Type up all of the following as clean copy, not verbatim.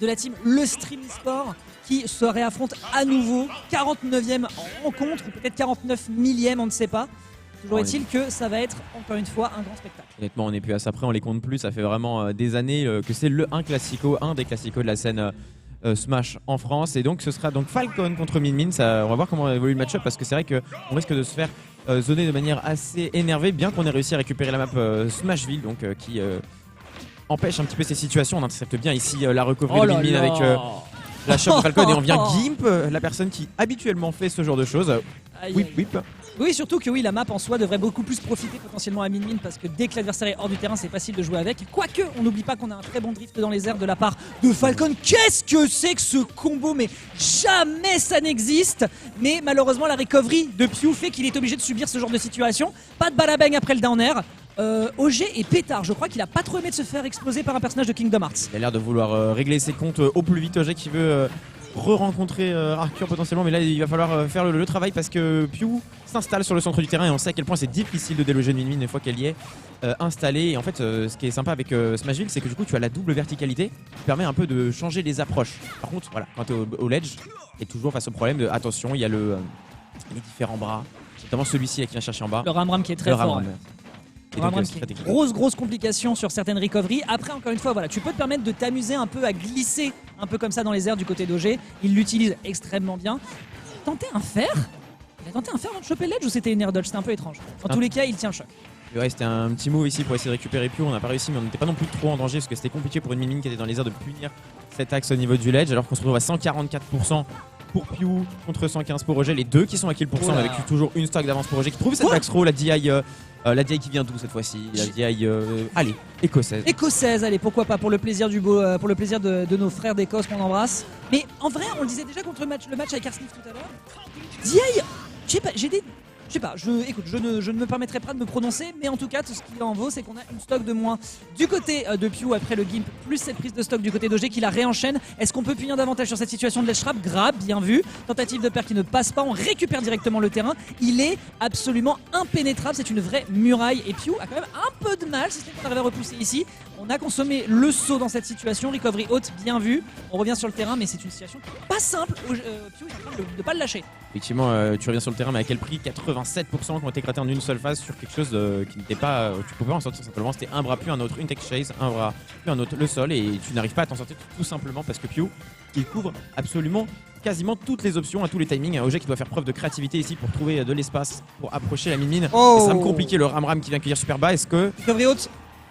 de la team Le Stream Esport qui se réaffronte à nouveau, 49e rencontre, ou peut-être 49 millième, on ne sait pas. Toujours est-il que ça va être encore une fois un grand spectacle. Honnêtement, on n'est plus à ça près, on les compte plus. Ça fait vraiment des années que c'est un des classicos de la scène Smash en France. Et donc ce sera donc Falcon contre Min. On va voir comment évolue le match-up parce que c'est vrai qu'on risque de se faire zoner de manière assez énervée, bien qu'on ait réussi à récupérer la map Smashville, donc qui empêche un petit peu ces situations. On intercepte bien ici la recovery de Min avec la shot de Falcon et on vient gimp la personne qui habituellement fait ce genre de choses. Whip. Oui, surtout que oui, la map en soi devrait beaucoup plus profiter potentiellement à Min parce que dès que l'adversaire est hors du terrain, c'est facile de jouer avec. Quoique, on n'oublie pas qu'on a un très bon drift dans les airs de la part de Falcon. Qu'est-ce que c'est que ce combo? Mais jamais ça n'existe. Mais malheureusement, la recovery de Pew fait qu'il est obligé de subir ce genre de situation. Pas de balabang après le down air. OG est pétard, je crois qu'il a pas trop aimé de se faire exploser par un personnage de Kingdom Hearts. Il a l'air de vouloir régler ses comptes au plus vite. OG qui veut re-rencontrer Arthur potentiellement, mais là il va falloir faire le travail parce que Pew s'installe sur le centre du terrain et on sait à quel point c'est difficile de déloger Min une fois qu'elle y est installée. Et en fait ce qui est sympa avec Smashville, c'est que du coup tu as la double verticalité qui permet un peu de changer les approches. Par contre voilà, quand tu es au ledge, tu es toujours face au problème de attention, il y a les différents bras, notamment celui-ci qui vient chercher en bas. Le Ramram qui est très fort. Grosse complication sur certaines recoveries. Après, encore une fois, voilà, tu peux te permettre de t'amuser un peu à glisser un peu comme ça dans les airs du côté d'OG. Il l'utilise extrêmement bien. Il a tenté un fer avant de choper l'edge ou c'était une air dodge? C'était un peu étrange. Dans tous les cas, il tient choc. Ouais, c'était un petit move ici pour essayer de récupérer Pew. On n'a pas réussi, mais on n'était pas non plus trop en danger parce que c'était compliqué pour une Min qui était dans les airs de punir cet axe au niveau du ledge, alors qu'on se retrouve à 144% pour Pew contre 115 pour OG. Les deux qui sont à kill % avec toujours une stock d'avance pour OG qui trouve cette back throw, la DI qui vient d'où cette fois-ci? La DI, allez, écossaise. Écossaise, allez, pourquoi pas, pour le plaisir pour le plaisir de nos frères d'Écosse qu'on embrasse. Mais en vrai, on le disait déjà contre le match avec Arsnif tout à l'heure. DI, je sais pas, écoute, je ne me permettrai pas de me prononcer, mais en tout cas, tout ce qu'il en vaut, c'est qu'on a une stock de moins du côté de Pew après le Gimp, plus cette prise de stock du côté d'OG qui la réenchaîne. Est-ce qu'on peut punir davantage sur cette situation de ledge trap? Grab, bien vu. Tentative de pair qui ne passe pas, on récupère directement le terrain. Il est absolument impénétrable, c'est une vraie muraille. Et Pew a quand même un peu de mal, si c'est qu'on arrive à repousser ici. On a consommé le saut dans cette situation, recovery haute, bien vu. On revient sur le terrain, mais c'est une situation pas simple. Pew est en train de ne pas le lâcher. Effectivement, tu reviens sur le terrain, mais à quel prix? 87% qui ont été grattés en une seule phase sur quelque chose qui n'était pas. Tu pouvais pas en sortir simplement. C'était un bras plus un autre, une tech chase, un bras plus un autre, le sol, et tu n'arrives pas à t'en sortir tout simplement parce que Pew, il couvre absolument quasiment toutes les options à tous les timings. OG qui doit faire preuve de créativité ici pour trouver de l'espace pour approcher la Min. Oh. Ça sera compliqué, le Ramram qui vient cueillir super bas. Est-ce que recovery haute,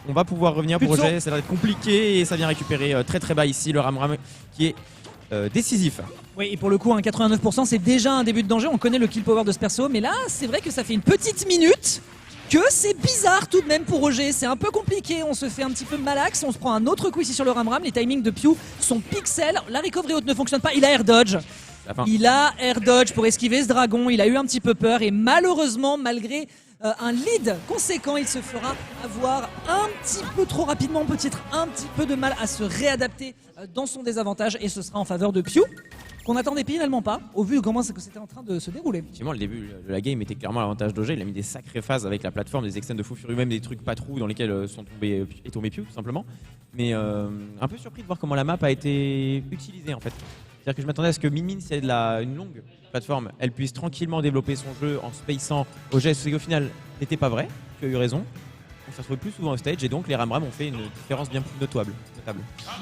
on va pouvoir revenir pour OG? Ça va être compliqué et ça vient récupérer très bas ici le Ramram qui est décisif. Oui, et pour le coup, un 89%, c'est déjà un début de danger. On connaît le kill power de ce perso, mais là, c'est vrai que ça fait une petite minute que c'est bizarre tout de même pour OG. C'est un peu compliqué, on se fait un petit peu malaxe. On se prend un autre coup ici sur le Ramram. Les timings de Pew sont pixels. La recovery haute ne fonctionne pas. Il a air dodge. Il a air dodge pour esquiver ce dragon. Il a eu un petit peu peur et malheureusement, malgré un lead conséquent, il se fera avoir un petit peu trop rapidement, peut-être un petit peu de mal à se réadapter dans son désavantage et ce sera en faveur de Pew qu'on n'attendait finalement pas au vu de comment c'était en train de se dérouler. Effectivement, le début de la game était clairement à l'avantage d'OG. Il a mis des sacrées phases avec la plateforme, des extends de fou furieux, même des trucs pas trous dans lesquels est tombé Pew tout simplement. Mais un peu surpris de voir comment la map a été utilisée en fait. C'est-à-dire que je m'attendais à ce que Min, c'est une longue plateforme, elle puisse tranquillement développer son jeu en spaçant OG, ce qui au final n'était pas vrai. Tu as eu raison. On s'est retrouvé plus souvent au stage et donc les Ramram ont fait une différence bien plus notable.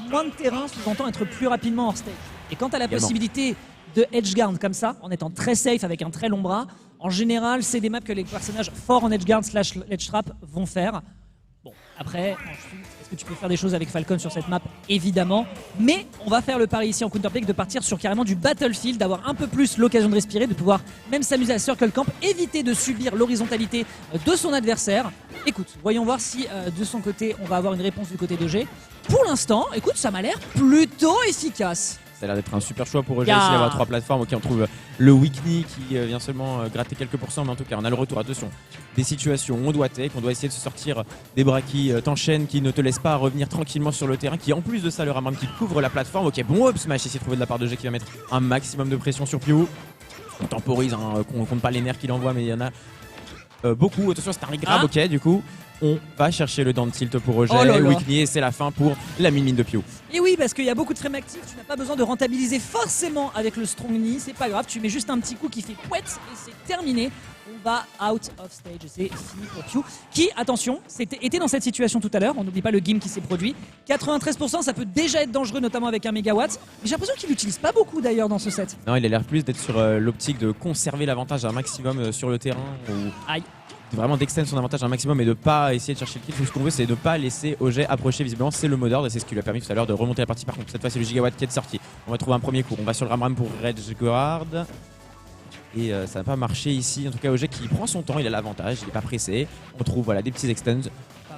Moins de terrain sous-entend être plus rapidement hors stage. Et quant à la possibilité de edgeguard comme ça, en étant très safe avec un très long bras, en général, c'est des maps que les personnages forts en edgeguard / edge trap vont faire. Bon, après, ensuite, est-ce que tu peux faire des choses avec Falcon sur cette map? Évidemment. Mais on va faire le pari ici en counterpick de partir sur carrément du battlefield, d'avoir un peu plus l'occasion de respirer, de pouvoir même s'amuser à circle camp, éviter de subir l'horizontalité de son adversaire. Écoute, voyons voir si de son côté, on va avoir une réponse du côté d'OG. Pour l'instant, écoute, ça m'a l'air plutôt efficace. Ça a l'air d'être un super choix pour OG ici d'avoir 3 plateformes. Ok, on trouve le Weekney qui vient seulement gratter quelques pourcents, mais en tout cas, on a le retour. Attention, des situations où on doit take, on doit essayer de se sortir des bras qui t'enchaînent, qui ne te laissent pas revenir tranquillement sur le terrain, qui en plus de ça, le Ramram qui couvre la plateforme. Ok, bon up smash ici trouvé de la part de OG qui va mettre un maximum de pression sur Pew. On temporise, on compte pas les nerfs qu'il envoie, mais il y en a beaucoup. Attention, c'est un grab, ok, du coup. on va chercher le down tilt pour OG. Oh là là. Weekly, et c'est la fin pour la mine de Pew. Et oui, parce qu'il y a beaucoup de frames actifs, tu n'as pas besoin de rentabiliser forcément avec le strong knee, c'est pas grave, tu mets juste un petit coup qui fait pouette et c'est terminé. On va out of stage et c'est fini pour Pew qui, attention, était dans cette situation tout à l'heure, on n'oublie pas le game qui s'est produit. 93%, ça peut déjà être dangereux, notamment avec un mégawatt, mais j'ai l'impression qu'il l'utilise pas beaucoup d'ailleurs dans ce set. Non, il a l'air plus d'être sur l'optique de conserver l'avantage un maximum sur le terrain. Ou Aïe. vraiment d'extendre son avantage un maximum et de pas essayer de chercher le kill. Tout ce qu'on veut, c'est de pas laisser OG approcher. Visiblement, c'est le mot d'ordre et c'est ce qui lui a permis tout à l'heure de remonter la partie. Par contre, cette fois, c'est le gigawatt qui est sorti. On va trouver un premier coup. On va sur le Ram pour Redguard. Et ça n'a pas marché ici. En tout cas, OG qui prend son temps, il a l'avantage, il n'est pas pressé. On trouve voilà, des petits extends.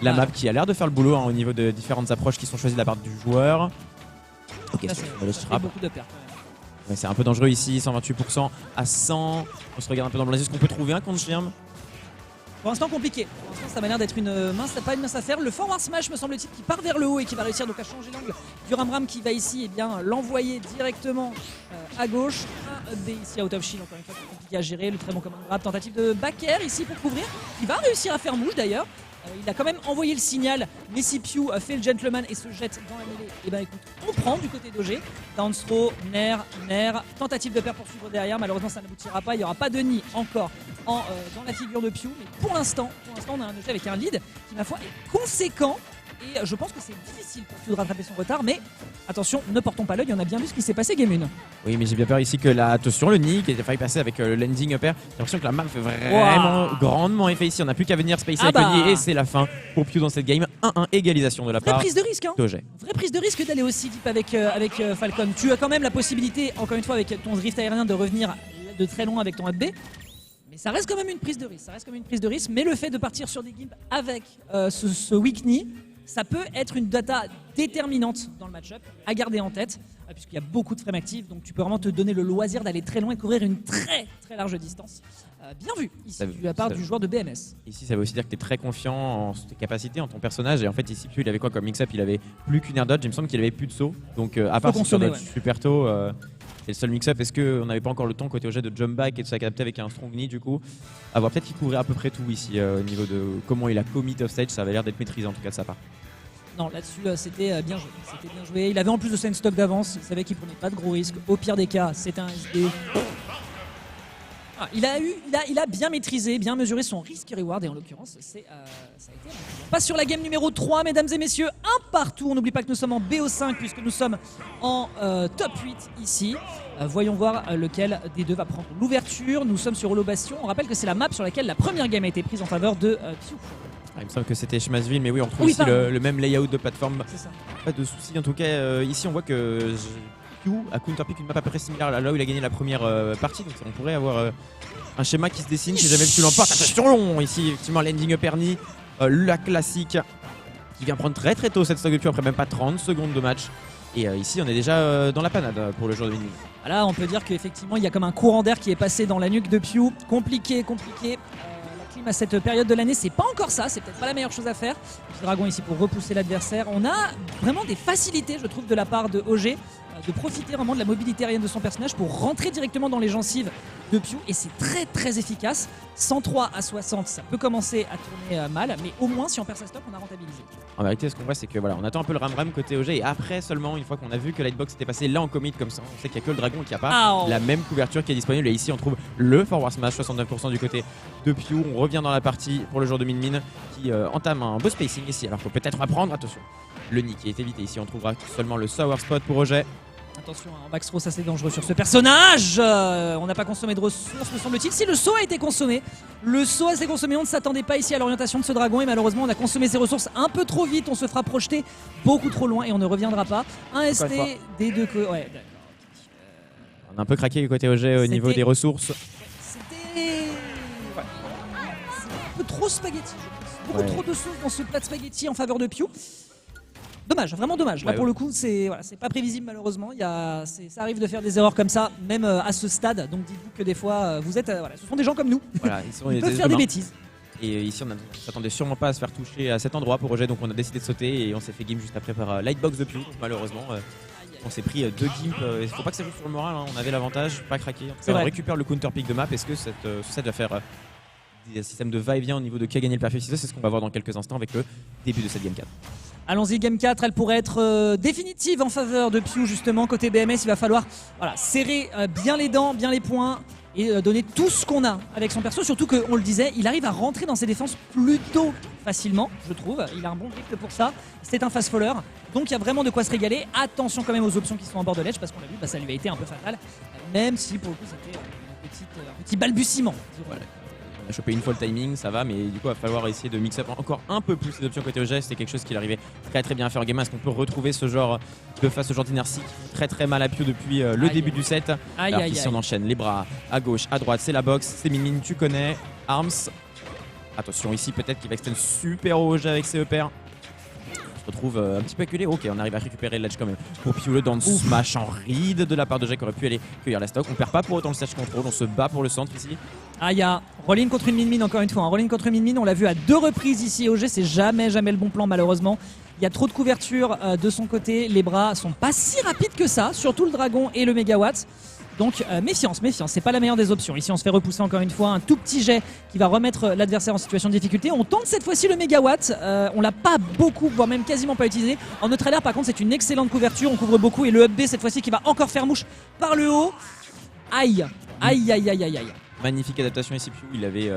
La map qui a l'air de faire le boulot au niveau de différentes approches qui sont choisies de la part du joueur. Ok, Là, sur ça le fait trap. beaucoup de pertes. Ouais, c'est un peu dangereux ici, 128% à 100. On se regarde un peu dans le blaze. Est-ce qu'on peut trouver un contre Schirm? Pour l'instant compliqué. Pour l'instant ça m'a l'air d'être une mince, pas une mince affaire. Le forward smash me semble-t-il qui part vers le haut et qui va réussir donc à changer l'angle du Ram qui va ici et bien l'envoyer directement à gauche. Un update ici out of shield, encore une fois c'est compliqué à gérer. Le très bon command grab, tentative de back air ici pour couvrir. Il va réussir à faire mouche d'ailleurs. Il a quand même envoyé le signal, mais si Pew fait le gentleman et se jette dans la mêlée, et ben écoute, on prend du côté d'OG. Down throw, Nair, tentative de paire pour suivre derrière, malheureusement ça n'aboutira pas, il n'y aura pas de nid encore dans la figure de Pew, mais pour l'instant on a un OG avec un lead qui ma foi est conséquent. Et je pense que c'est difficile pour Pew de rattraper son retard, mais attention, ne portons pas l'œil, on a bien vu ce qui s'est passé Game 1. Oui, mais j'ai bien peur ici que attention, le Nick qui a failli passer avec le landing up air. J'ai l'impression que la map fait vraiment grandement effet ici. On n'a plus qu'à venir spacer avec le Nick et c'est la fin pour Pew dans cette game. 1-1, égalisation de la Vraie part prise de risque, hein. d'OG. Vraie prise de risque d'aller aussi deep avec Falcon. Tu as quand même la possibilité, encore une fois, avec ton drift aérien, de revenir de très loin avec ton up B. Mais ça reste quand même une prise de risque. Mais le fait de partir sur des gimbs avec ce weak knee, ça peut être une data déterminante dans le match-up à garder en tête, puisqu'il y a beaucoup de frames actifs, donc tu peux vraiment te donner le loisir d'aller très loin et couvrir une très très large distance. Bien vu ici de la part du joueur de BMS. Ici, ça veut aussi dire que tu es très confiant en tes capacités, en ton personnage. Et en fait, ici, Pew, il avait quoi comme mix-up? Il avait plus qu'une air dodge. Il me semble qu'il avait plus de saut. Donc, à part si tu dodge super tôt, c'est le seul mix-up. Est-ce qu'on n'avait pas encore le temps côté OG de jump back et de s'adapter avec un strong knee du coup? À voir, peut-être qu'il couvrait à peu près tout ici au niveau de comment il a commit off stage. Ça avait l'air d'être maîtrisé en tout cas de sa part. Non, là-dessus, c'était bien joué. Il avait en plus de ça une stock d'avance. Il savait qu'il prenait pas de gros risques. Au pire des cas, c'était un SD. Il a bien maîtrisé, bien mesuré son risque-reward et en l'occurrence, ça a été. On passe sur la game numéro 3, mesdames et messieurs, un partout. On n'oublie pas que nous sommes en BO5 puisque nous sommes en top 8 ici. Voyons voir lequel des deux va prendre l'ouverture. Nous sommes sur Holo Bastion. On rappelle que c'est la map sur laquelle la première game a été prise en faveur de Pew. Il me semble que c'était Schmasville, mais oui, on retrouve ici le même layout de plateforme. C'est ça. Pas de soucis en tout cas. Ici, on voit que Pew a counterpick une map à peu près similaire à là où il a gagné la première partie. Donc on pourrait avoir un schéma qui se dessine si jamais Pew l'emporte. Attention, ici, effectivement, landing up Ernie, la classique qui vient prendre très très tôt cette stock de Pew après même pas 30 secondes de match. Et ici, on est déjà dans la panade pour le joueur de Mini. Là, on peut dire qu'effectivement, il y a comme un courant d'air qui est passé dans la nuque de Pew. Compliqué. À cette période de l'année, c'est pas encore ça, c'est peut-être pas la meilleure chose à faire. Dragon ici pour repousser l'adversaire. On a vraiment des facilités, je trouve, de la part de OG de profiter vraiment de la mobilité aérienne de son personnage pour rentrer directement dans les gencives de Pew et c'est très très efficace. 103 à 60, ça peut commencer à tourner mal, mais au moins si on perd sa stock, on a rentabilisé. En vérité, ce qu'on voit, c'est que voilà, on attend un peu le ram côté OG et après seulement, une fois qu'on a vu que Lightbox était passé là en commit comme ça, on sait qu'il n'y a que le dragon qui n'a pas la même couverture qui est disponible. Et ici, on trouve le forward smash, 69% du côté de Pew. On revient dans la partie pour le joueur de Min qui entame un beau spacing ici. Alors faut peut-être apprendre, attention, le nid qui est évité ici. On trouvera seulement le sour spot pour OG. Attention, en backthrow, ça c'est dangereux sur ce personnage. On n'a pas consommé de ressources, me semble-t-il. Si le saut a été consommé, on ne s'attendait pas ici à l'orientation de ce dragon et malheureusement on a consommé ses ressources un peu trop vite. On se fera projeter beaucoup trop loin et on ne reviendra pas. Un ST des deux côtés. Ouais, d'accord. On a un peu craqué côté OG au niveau des ressources. C'était un peu trop spaghetti. Beaucoup trop de sauce dans ce plat de spaghetti en faveur de Pew. Dommage, vraiment dommage. Là pour le coup, c'est pas prévisible malheureusement. Ça arrive de faire des erreurs comme ça, même à ce stade. Donc dites-vous que des fois, ce sont des gens comme nous. Voilà, ils peuvent faire des bêtises. Et ici, on ne s'attendait sûrement pas à se faire toucher à cet endroit pour OG, donc on a décidé de sauter et on s'est fait game juste après par Lightbox de Pew. Malheureusement, on s'est pris 2 gimps. Il ne faut pas que ça joue sur le moral, hein. On avait l'avantage, pas craqué. On récupère le counter pick de map. Est-ce que ce set va faire des systèmes de va-et-vient au niveau de qui a gagné le perfect ciseaux. C'est ce qu'on va voir dans quelques instants avec le début de cette game 4. Allons-y, game 4, elle pourrait être définitive en faveur de Piu justement. Côté BMS, il va falloir serrer bien les dents, bien les poings et donner tout ce qu'on a avec son perso. Surtout qu'on le disait, il arrive à rentrer dans ses défenses plutôt facilement, je trouve. Il a un bon drift pour ça. C'est un fast-faller, donc il y a vraiment de quoi se régaler. Attention quand même aux options qui sont en bord de ledge parce qu'on l'a vu, ça lui a été un peu fatal. Même si pour le coup c'était un petit balbutiement. Voilà. On a chopé une fois le timing, ça va, mais du coup il va falloir essayer de mix up encore un peu plus les options côté OG. C'est quelque chose qu'il arrivait très bien à faire en game. Est-ce qu'on peut retrouver ce genre de face, ce genre d'inertie qui fait très mal à Piu depuis le début du set. Alors ici on enchaîne les bras à gauche, à droite, c'est la boxe, c'est Min Min, tu connais, Arms. Attention ici peut-être qu'il va extend super au OG avec ses EPR. On se retrouve un petit peu acculé. Ok, on arrive à récupérer le ledge quand même pour Piu. Le down smash en ride de la part de Jack qui aurait pu aller cueillir la stock. On perd pas pour autant le stage control, on se bat pour le centre ici. Ah, il y a roll-in contre une Min Min encore une fois. Roll-in contre une Min Min, on l'a vu à 2 reprises ici. OG, c'est jamais le bon plan malheureusement. Il y a trop de couverture de son côté. Les bras sont pas si rapides que ça, surtout le dragon et le mégawatt. Donc méfiance, c'est pas la meilleure des options. Ici on se fait repousser encore une fois, un tout petit jet qui va remettre l'adversaire en situation de difficulté. On tente cette fois-ci le mégawatt, on l'a pas beaucoup, voire même quasiment pas utilisé. En neutre l'air par contre c'est une excellente couverture, on couvre beaucoup et le up B cette fois-ci qui va encore faire mouche par le haut. Aïe. Magnifique adaptation ici Piu, il avait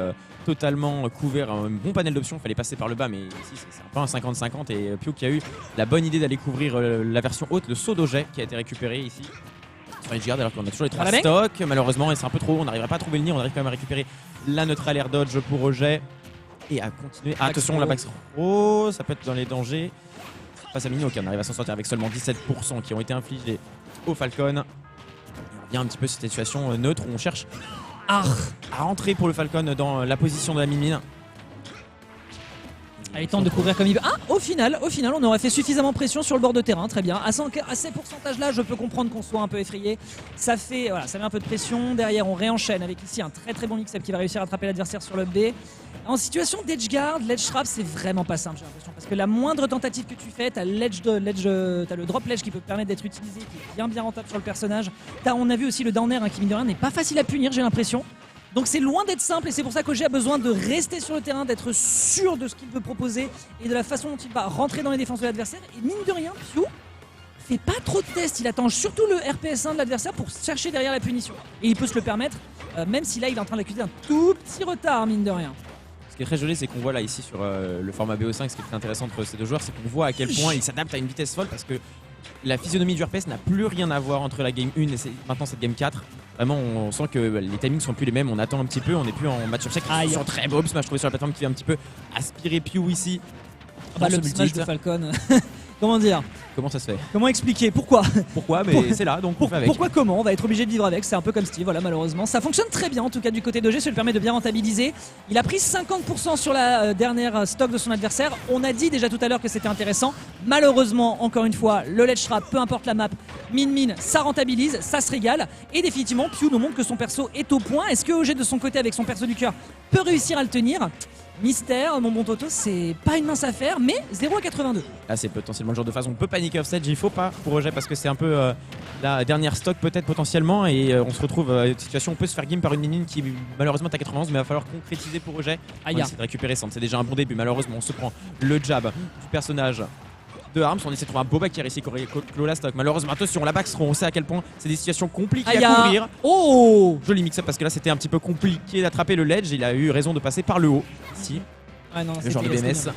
totalement couvert un bon panel d'options, il fallait passer par le bas mais ici c'est un peu un 50-50 et Piu qui a eu la bonne idée d'aller couvrir la version haute, le saut d'Oget qui a été récupéré ici. Alors qu'on a toujours les 3 stocks, malheureusement, et c'est un peu trop. On n'arriverait pas à trouver le nid. On arrive quand même à récupérer la neutral air dodge pour OG et à continuer. Attention, la back throw, ça peut être dans les dangers. Face à Mini, ok, on arrive à s'en sortir avec seulement 17% qui ont été infligés au Falcon. On revient un petit peu cette situation neutre où on cherche à rentrer pour le Falcon dans la position de la Min-Min. Il tente de couvrir comme il veut. Ah, au final, on aurait fait suffisamment pression sur le bord de terrain. Très bien. À ces pourcentages-là, je peux comprendre qu'on soit un peu effrayé. Ça met un peu de pression. Derrière, on réenchaîne avec ici un très bon mix-up qui va réussir à attraper l'adversaire sur le B. En situation d'edge guard, ledge trap, c'est vraiment pas simple, j'ai l'impression. Parce que la moindre tentative que tu fais, t'as le drop ledge qui peut te permettre d'être utilisé, qui est bien rentable sur le personnage. On a vu aussi le down air qui, mine de rien, n'est pas facile à punir, j'ai l'impression. Donc c'est loin d'être simple et c'est pour ça qu'OG a besoin de rester sur le terrain, d'être sûr de ce qu'il veut proposer et de la façon dont il va rentrer dans les défenses de l'adversaire. Et mine de rien, Piu fait pas trop de tests, il attend surtout le RPS1 de l'adversaire pour chercher derrière la punition. Et il peut se le permettre, même si là il est en train d'accuser un tout petit retard, mine de rien. Ce qui est très joli, c'est qu'on voit là ici sur le format BO5, ce qui est très intéressant entre ces deux joueurs, c'est qu'on voit à quel point ils s'adaptent à une vitesse folle parce que la physionomie du RPS n'a plus rien à voir entre la game 1 et maintenant cette game 4. Vraiment, on sent que les timings sont plus les mêmes, on attend un petit peu, on n'est plus en match-up check. Ils sont très beaux, ce match trouvé sur la plateforme qui vient un petit peu aspirer Piu ici. Le smash de Falcon. Comment dire? Comment ça se fait? Comment expliquer? Pourquoi? Mais c'est là, donc on fait avec. Pourquoi comment? On va être obligé de vivre avec, c'est un peu comme Steve, voilà, malheureusement. Ça fonctionne très bien en tout cas du côté d'OG, ça lui permet de bien rentabiliser. Il a pris 50% sur la dernière stock de son adversaire. On a dit déjà tout à l'heure que c'était intéressant. Malheureusement, encore une fois, le ledge trap, peu importe la map, Min, ça rentabilise, ça se régale. Et définitivement, Piu nous montre que son perso est au point. Est-ce que OG de son côté, avec son perso du cœur, peut réussir à le tenir? Mystère, mon bon Toto, c'est pas une mince affaire, mais 0-82. Là, c'est potentiellement le genre de phase où on peut paniquer offstage, il faut pas pour OG parce que c'est un peu la dernière stock peut-être potentiellement et on se retrouve à une situation où on peut se faire game par une Min qui malheureusement est à 91 mais il va falloir concrétiser pour OG. On essaie de récupérer Sand, c'est déjà un bon début, malheureusement on se prend le jab du personnage de Arms, on essaie de trouver un beau back qui a réussi à clôt la stock. Malheureusement, attention, la back on sait à quel point c'est des situations compliquées à couvrir. Oh, joli mix-up parce que là c'était un petit peu compliqué d'attraper le ledge, il a eu raison de passer par le haut. Si. Ah non, le genre de BMS.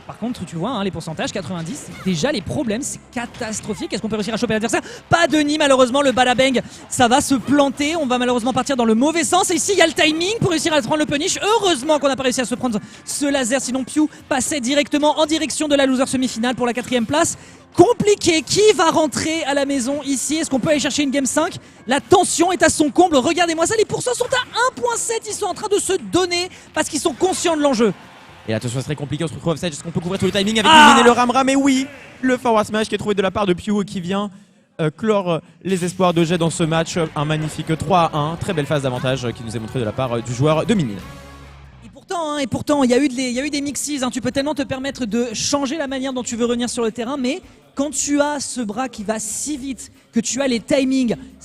Par contre, tu vois, les pourcentages, 90, déjà les problèmes, c'est catastrophique. Est-ce qu'on peut réussir à choper l'adversaire? Pas de nid, malheureusement, le balabang, ça va se planter. On va malheureusement partir dans le mauvais sens. Et ici, il y a le timing pour réussir à prendre le punish. Heureusement qu'on n'a pas réussi à se prendre ce laser, sinon Piu passait directement en direction de la loser semi-finale pour la 4ème place. Compliqué, qui va rentrer à la maison ici? Est-ce qu'on peut aller chercher une game 5? La tension est à son comble, regardez-moi ça, les pourcents sont à 1.7, ils sont en train de se donner parce qu'ils sont conscients de l'enjeu. Et attention, c'est très compliqué, on se retrouve offside. Est-ce qu'on peut couvrir tout le timing avec Min et le Ramra? Mais oui, le forward smash qui est trouvé de la part de Piu qui vient clore les espoirs de Jet dans ce match. Un magnifique 3-1, très belle phase d'avantage qui nous est montrée de la part du joueur de Min. Et pourtant, il y a eu des mixes, tu peux tellement te permettre de changer la manière dont tu veux revenir sur le terrain, mais quand tu as ce bras qui va si vite, que tu as les timings